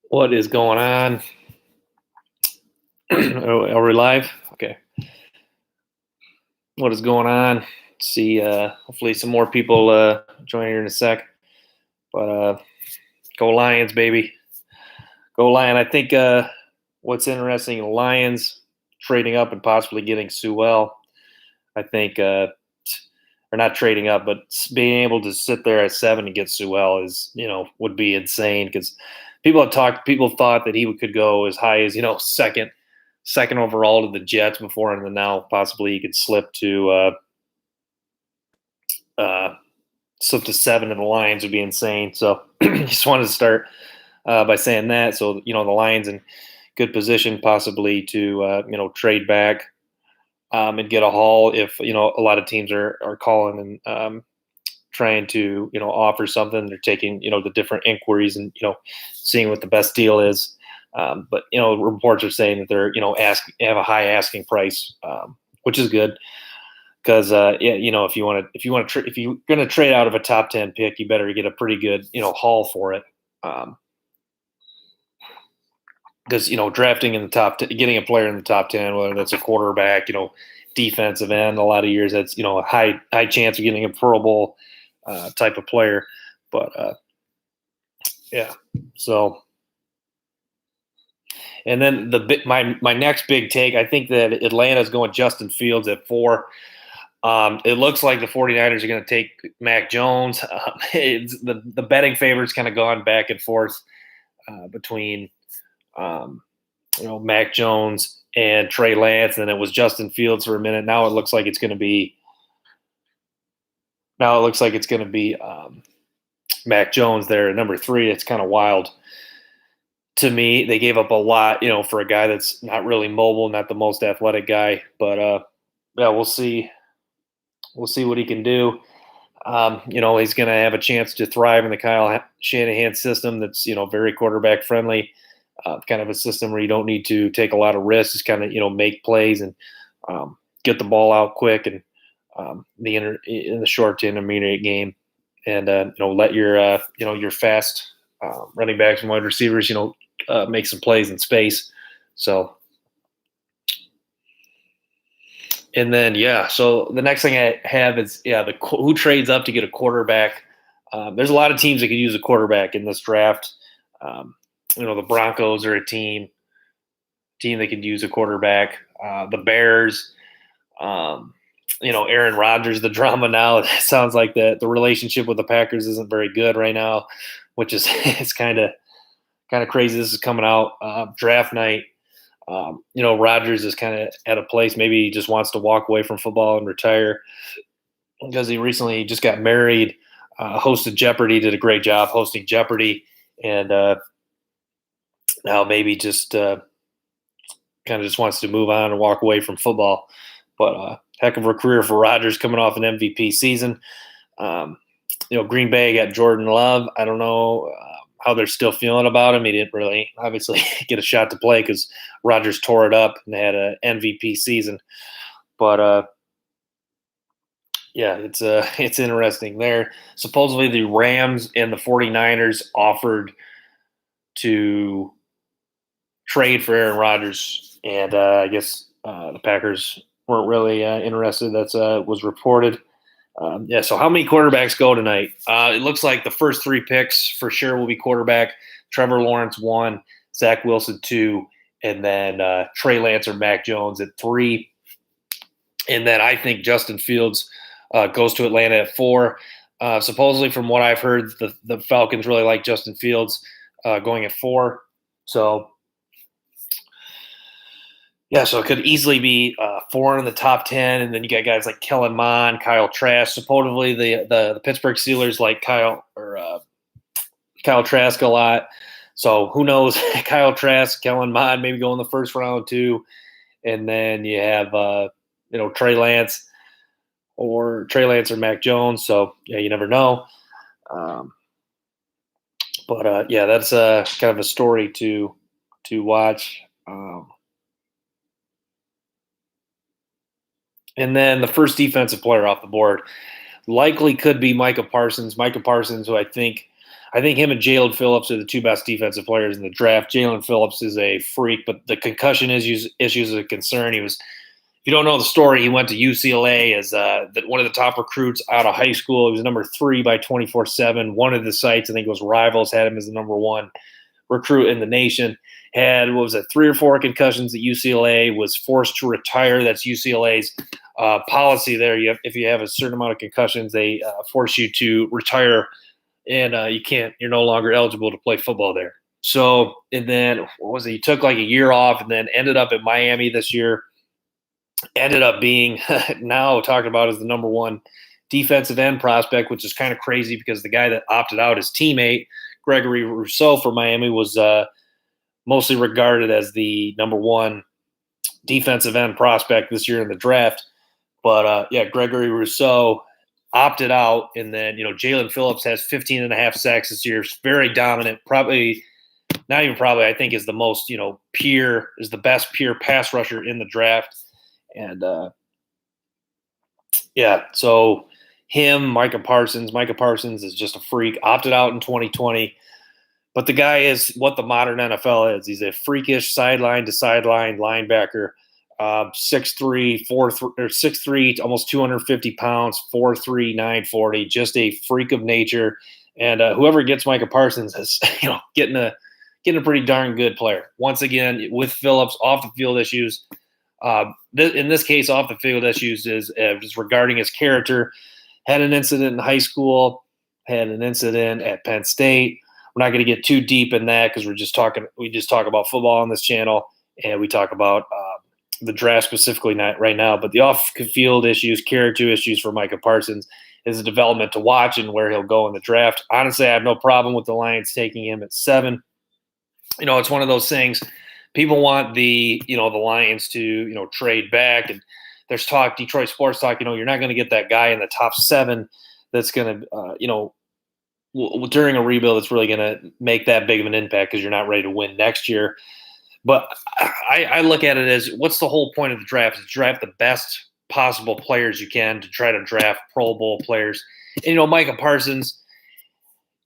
What is going on? Are we live? Okay. What is going on? See, hopefully some more people join here in a sec. But go Lions, baby. Go Lion. I think what's interesting, Lions trading up and possibly getting Sewell. I think, or not trading up, but being able to sit there at 7 and get Sewell is, would be insane because people thought that he could go as high as, second overall to the Jets before, and then now possibly he could uh, slip to 7 to the Lions would be insane. So just wanted to start by saying that. So the Lions in good position possibly to trade back and get a haul if a lot of teams are calling and trying to offer something. They're taking the different inquiries and seeing what the best deal is. But reports are saying that they're have a high asking price, which is good because yeah, if you're going to trade out of a top 10 pick, you better get a pretty good haul for it. Because drafting in the getting a player in the top 10, whether that's a quarterback, defensive end, a lot of years that's a high chance of getting a Pro Bowl type of player. But yeah, so. And then my next big take, I think that Atlanta's going Justin Fields at 4. It looks like the 49ers are going to take Mac Jones. The betting favorites kind of gone back and forth between Mac Jones and Trey Lance, and it was Justin Fields for a minute. Now it looks like it's going to be Mac Jones there at number 3. It's kind of wild to me. They gave up a lot, for a guy that's not really mobile, not the most athletic guy. But yeah, we'll see. We'll see what he can do. He's going to have a chance to thrive in the Kyle Shanahan system. That's very quarterback friendly, kind of a system where you don't need to take a lot of risks. Just kind of make plays and get the ball out quick and in the short to intermediate game, and let your fast running backs and wide receivers make some plays in space. So. And then, yeah, so the next thing I have is, who trades up to get a quarterback. There's a lot of teams that could use a quarterback in this draft. The Broncos are a team that could use a quarterback. The Bears, Aaron Rodgers, the drama now. It sounds like the relationship with the Packers isn't very good right now, which is it's kind of crazy. This is coming out draft night. Rodgers is kind of at a place maybe he just wants to walk away from football and retire because he recently just got married, hosted Jeopardy, did a great job hosting Jeopardy, and now maybe just kind of just wants to move on and walk away from football. But heck of a career for Rodgers coming off an MVP season. Green Bay got Jordan Love. I don't know how they're still feeling about him. He didn't really, obviously, get a shot to play because Rodgers tore it up and had an MVP season. But yeah, it's interesting there. Supposedly the Rams and the 49ers offered to trade for Aaron Rodgers, and I guess the Packers weren't really interested. That's was reported. Yeah, so how many quarterbacks go tonight? It looks like the first 3 picks for sure will be quarterback. Trevor Lawrence 1, Zach Wilson 2, and then Trey Lance or Mac Jones at 3. And then I think Justin Fields goes to Atlanta at 4. Supposedly, from what I've heard, the Falcons really like Justin Fields going at 4. So yeah, so it could easily be 4 in the top 10, and then you got guys like Kellen Mond, Kyle Trask. Supposedly, the Pittsburgh Steelers like Kyle Trask a lot. So who knows? Kyle Trask, Kellen Mond, maybe go in the first round too, and then you have Trey Lance or Mac Jones. So yeah, you never know. But yeah, that's kind of a story to watch. And then the first defensive player off the board likely could be Micah Parsons. Micah Parsons, who I think I think him and Jalen Phillips are the two best defensive players in the draft. Jalen Phillips is a freak, but the concussion issues is a concern. If you don't know the story, he went to UCLA as one of the top recruits out of high school. He was number 3 by 24/7. One of the sites, I think it was Rivals, had him as the number 1 recruit in the nation. Had, what was it, 3 or 4 concussions at UCLA, was forced to retire. That's UCLA's policy there. If you have a certain amount of concussions, they force you to retire, and you're no longer eligible to play football there. So, and then, what was it? He took like a year off and then ended up at Miami this year. Ended up being now talked about as the number 1 defensive end prospect, which is kind of crazy because the guy that opted out, his teammate, Gregory Rousseau for Miami, was mostly regarded as the number 1 defensive end prospect this year in the draft. But Gregory Rousseau opted out. And then, Jalen Phillips has 15 and a half sacks this year. Very dominant, probably not even probably, I think is the most, is the best pure pass rusher in the draft. And so him, Micah Parsons is just a freak, opted out in 2020. But the guy is what the modern NFL is. He's a freakish sideline to sideline linebacker, 6'3", 6'3", almost 250 pounds, 4'3", 940, just a freak of nature. And whoever gets Micah Parsons is, getting a pretty darn good player. Once again, with Phillips, off the field issues. In this case, off the field issues is just regarding his character. Had an incident in high school, had an incident at Penn State. We're not going to get too deep in that because we just talk about football on this channel, and we talk about the draft specifically not right now. But the off-field issues, character issues for Micah Parsons is a development to watch and where he'll go in the draft. Honestly, I have no problem with the Lions taking him at 7. It's one of those things. People want the Lions to, trade back. And there's talk, Detroit sports talk, you're not going to get that guy in the top 7 that's going to, during a rebuild that's really going to make that big of an impact because you're not ready to win next year. But I look at it as, what's the whole point of the draft? Is draft the best possible players you can to try to draft Pro Bowl players. And, Micah Parsons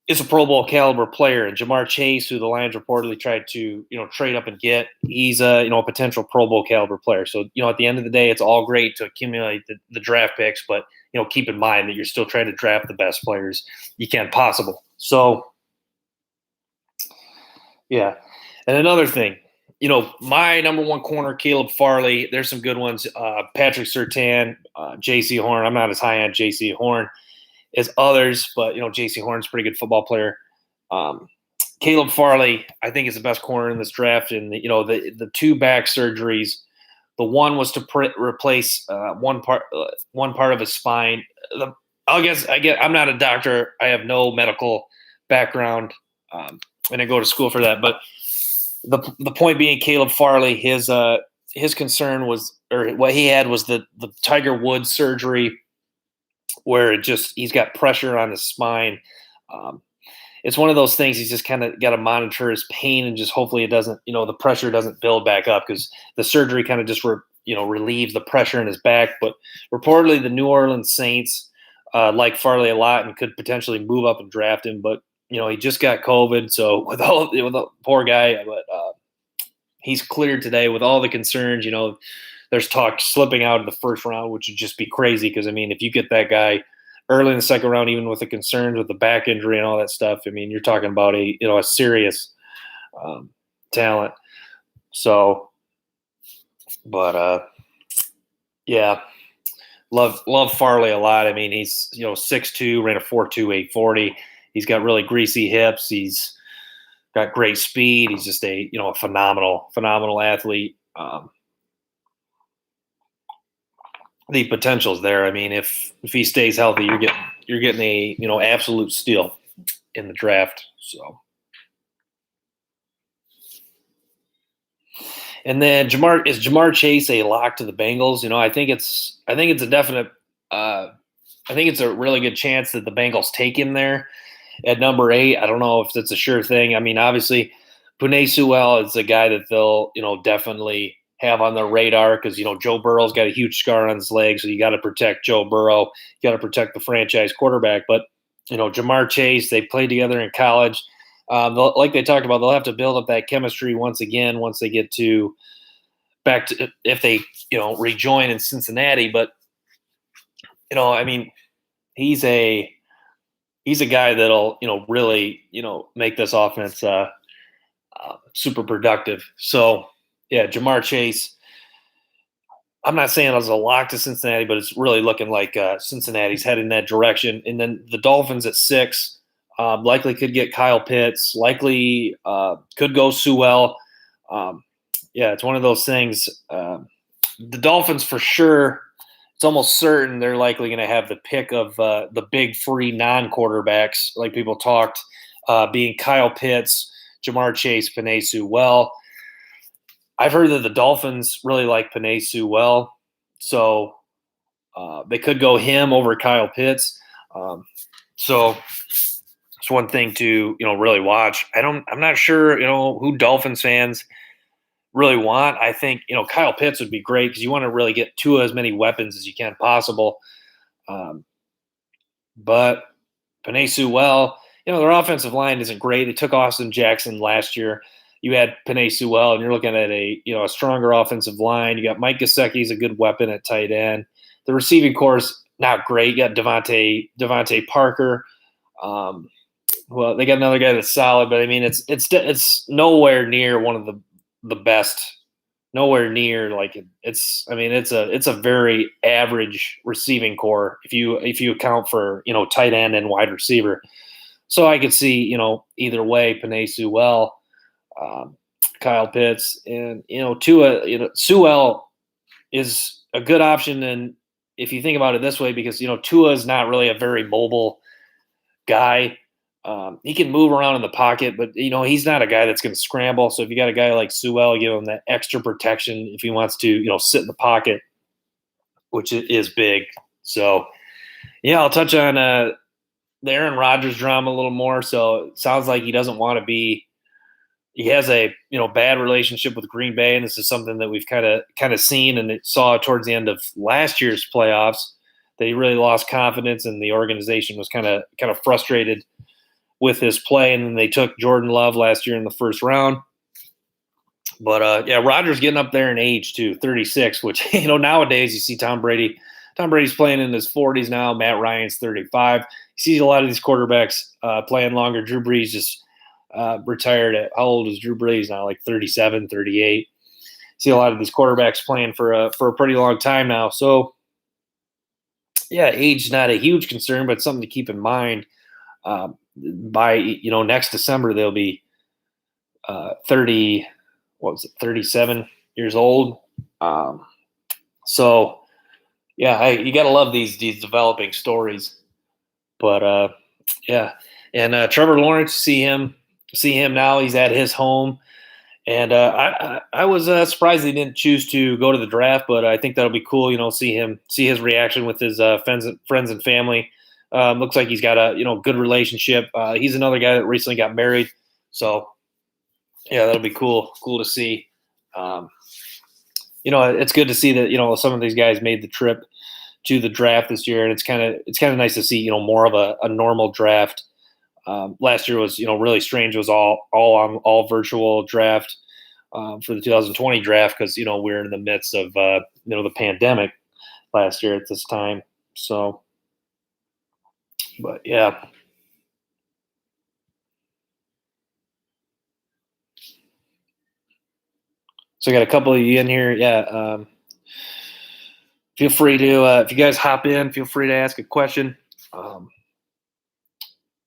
is a Pro Bowl caliber player, and Jamar Chase, who the Lions reportedly tried to, trade up and get, he's a potential Pro Bowl caliber player. So, at the end of the day, it's all great to accumulate the draft picks, but, keep in mind that you're still trying to draft the best players you can possible. So, yeah. And another thing, my number 1 corner, Caleb Farley, there's some good ones. Patrick Surtain, J.C. Horn. I'm not as high on J.C. Horn as others, but J.C. Horn's a pretty good football player. Caleb Farley, I think, is the best corner in this draft. And the 2 back surgeries, the one was to replace one part of his spine. I'm not a doctor. I have no medical background, and I go to school for that. But the point being, Caleb Farley, his concern was, or what he had was the Tiger Woods surgery, where he's got pressure on his spine. It's one of those things. He's just kind of got to monitor his pain and just hopefully it doesn't, the pressure doesn't build back up, because the surgery kind of just, relieves the pressure in his back. But reportedly the New Orleans Saints like Farley a lot and could potentially move up and draft him. But, he just got COVID. So with the poor guy, but he's cleared today with all the concerns. There's talk slipping out of the first round, which would just be crazy. Because, if you get that guy early in the second round, even with the concerns with the back injury and all that stuff, you're talking about a serious talent. So, but love Farley a lot. He's 6'2", ran a 4.2, 840. He's got really greasy hips. He's got great speed. He's just a phenomenal athlete. The potential's there. If he stays healthy, you're getting a absolute steal in the draft. So, and then Jamar Chase a lock to the Bengals? I think it's a definite. I think it's a really good chance that the Bengals take him there at number 8. I don't know if that's a sure thing. Obviously, Penei Sewell is a guy that they'll definitely have on their radar, because Joe Burrow's got a huge scar on his leg, so you got to protect Joe Burrow. You got to protect the franchise quarterback. But Jamar Chase. They played together in college. Like they talked about, they'll have to build up that chemistry once again once they get to back to if they rejoin in Cincinnati. But I mean, he's a guy that'll really make this offense super productive. So yeah, Jamar Chase. I'm not saying it's a lock to Cincinnati, but it's really looking like Cincinnati's heading that direction. And then the Dolphins at 6 likely could get Kyle Pitts, likely could go Sewell. Yeah, it's one of those things. The Dolphins for sure. It's almost certain they're likely going to have the pick of the big free non-quarterbacks, like people talked, being Kyle Pitts, Jamar Chase, Penei Sewell. I've heard that the Dolphins really like Penei Sewell, so they could go him over Kyle Pitts. So it's one thing to really watch. I'm not sure who Dolphins fans really want. I think Kyle Pitts would be great because you want to really get as many weapons as you can possible. But Penei Sewell, their offensive line isn't great. They took Austin Jackson last year. You had Penei Sewell, and you're looking at a stronger offensive line. You got Mike Gesicki's a good weapon at tight end. The receiving core is not great. You got Devontae Parker. Well, they got another guy that's solid, but I mean, it's nowhere near one of the best. Nowhere near it's a very average receiving core if you account for tight end and wide receiver. So I could see either way, Penei Sewell. Kyle Pitts and Tua. Sewell is a good option, and if you think about it this way, because Tua is not really a very mobile guy. He can move around in the pocket, but he's not a guy that's going to scramble. So if you got a guy like Sewell, give him that extra protection if he wants to sit in the pocket, which is big. So yeah, I'll touch on the Aaron Rodgers drama a little more. So it sounds like he doesn't want to be. He has a bad relationship with Green Bay, and this is something that we've kind of seen and saw towards the end of last year's playoffs. That he really lost confidence, and the organization was kind of frustrated with his play. And then they took Jordan Love last year in the first round. But yeah, Rodgers getting up there in age too, 36. Which nowadays you see Tom Brady. Tom Brady's playing in his 40s now. Matt Ryan's 35. You see a lot of these quarterbacks playing longer. Drew Brees just retired at, how old is Drew Brees now? Like 37, 38. See a lot of these quarterbacks playing for a pretty long time now. So yeah, age not a huge concern, but something to keep in mind. By next December they'll be 37 years old. So yeah, you got to love these developing stories. But yeah, and Trevor Lawrence, see him now. He's at his home, and I was surprised he didn't choose to go to the draft, but I think that'll be cool. See his reaction with his friends and family. Looks like he's got a good relationship. He's another guy that recently got married, so yeah, that'll be cool to see. It's good to see that some of these guys made the trip to the draft this year, and it's kind of nice to see more of a normal draft. Last year was really strange. It was all virtual draft for the 2020 draft because we're in the midst of the pandemic last year at this time. So, but yeah. So I got a couple of you in here. Yeah. Feel free to, if you guys hop in, feel free to ask a question. Let's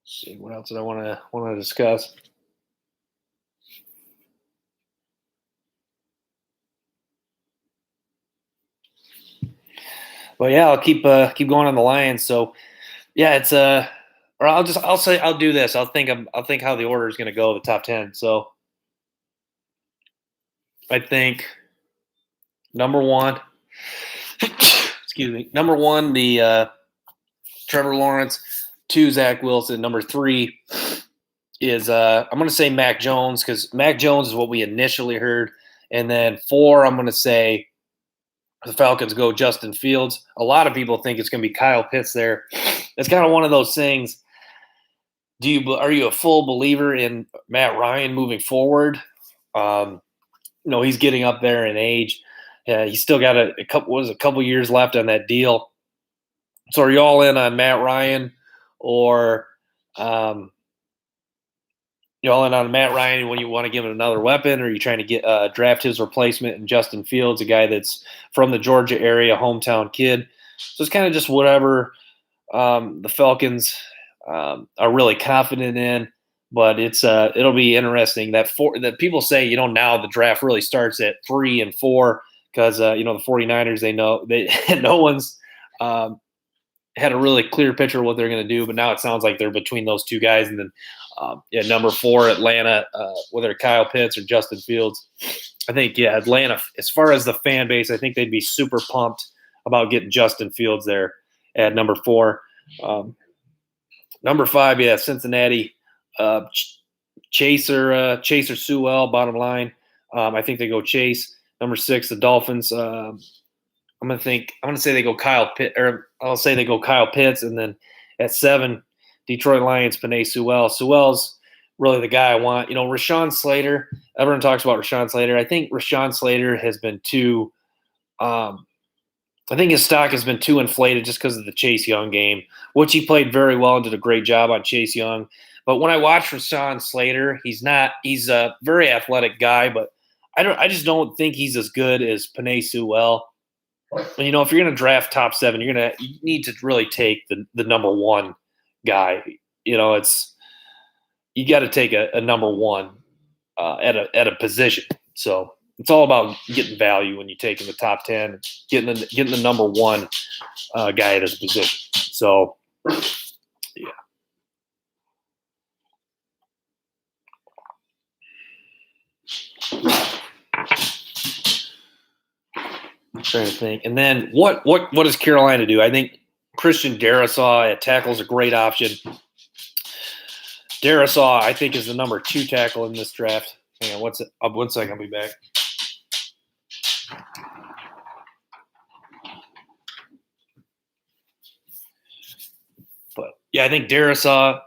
see, what else did I want to discuss? But yeah, I'll keep going on the Lions. So yeah, it's or I'll do this. I'll think how the order is going to go, the top 10. So I think number one, excuse me, number one, the Trevor Lawrence, 2, Zach Wilson, number 3 is I'm going to say Mac Jones because Mac Jones is what we initially heard, and then 4 I'm going to say the Falcons go Justin Fields. A lot of people think it's going to be Kyle Pitts there. It's kind of one of those things. are you a full believer in Matt Ryan moving forward? Um, he's getting up there in age. He's still got a couple years left on that deal. So are you all in on Matt Ryan, or um, you all in on Matt Ryan when you want to give him another weapon, or are you trying to get draft his replacement in Justin Fields, a guy that's from the Georgia area, hometown kid? So it's kind of just whatever the Falcons are really confident in. But it'll be interesting that people say now the draft really starts at 3 and 4 because the 49ers no one's had a really clear picture of what they're going to do, but now it sounds like they're between those two guys, and then number 4 Atlanta, whether Kyle Pitts or Justin Fields. I think Atlanta, as far as the fan base, I think they'd be super pumped about getting Justin Fields there at number 4. Number 5, Cincinnati, Chaser Sewell. Bottom line, I think they go Chase. Number 6, the Dolphins. I'm gonna say they go Kyle Pitt, or I'll say they go Kyle Pitts, and then at 7, Detroit Lions, Penei Sewell. Sewell's really the guy I want. Rashawn Slater. Everyone talks about Rashawn Slater. I think Rashawn Slater has been too. I think his stock has been too inflated just because of the Chase Young game, which he played very well and did a great job on Chase Young. But when I watch Rashawn Slater, he's a very athletic guy, but I just don't think he's as good as Penei Sewell. If you're going to draft top 7, you need to really take the number 1 guy. You got to take a number 1 at a position. So it's all about getting value when you take in the top 10, getting the number 1 guy at his position. So yeah. I'm trying to think. And then what does Carolina do? I think Christian Darrisaw at tackle is a great option. Darrisaw, I think, is the number 2 tackle in this draft. Hang on, 1 second, I'll be back. But I think Darrisaw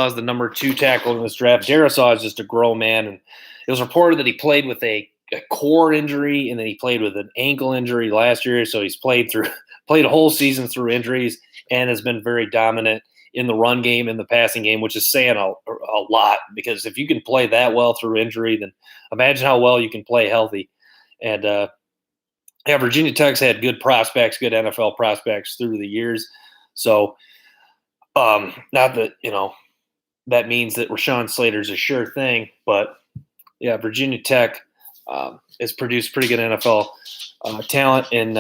is the number 2 tackle in this draft. Darrisaw is just a grown man, and it was reported that he played with a core injury, and then he played with an ankle injury last year. So he's played a whole season through injuries and has been very dominant in the run game and the passing game, which is saying a lot, because if you can play that well through injury, then imagine how well you can play healthy. And Virginia Tech's had good prospects, good NFL prospects through the years. So not that that means that Rashawn Slater's a sure thing, but Virginia Tech has produced pretty good NFL talent, and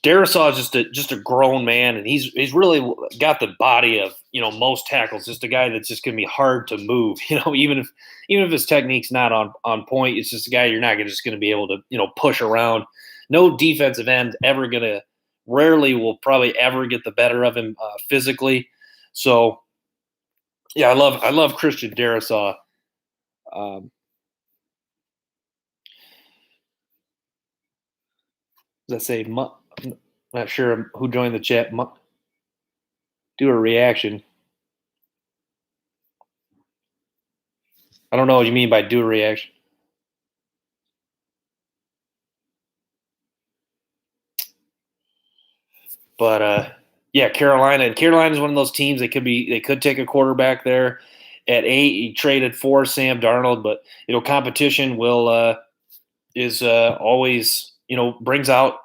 Darrisaw is just a grown man, and he's really got the body of most tackles. Just a guy that's just going to be hard to move. Even if his technique's not on point, it's just a guy you're not just going to be able to push around. No defensive end rarely will probably ever get the better of him physically. So I love Christian Darrisaw. Let's say, I'm not sure who joined the chat. Do a reaction. I don't know what you mean by do a reaction. But Carolina is one of those teams they could take a quarterback there. At 8, he traded for Sam Darnold, but competition is always brings out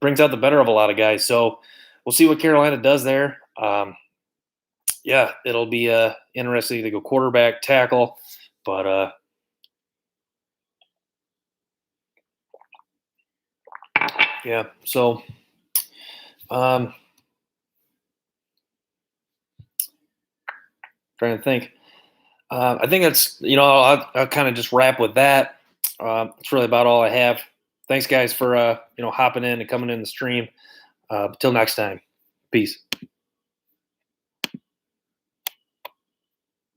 the better of a lot of guys. So we'll see what Carolina does there. It'll be interesting to go quarterback, tackle, but So trying to think. I think that's I'll kind of just wrap with that. That's really about all I have. Thanks, guys, for hopping in and coming in the stream. Till next time, peace.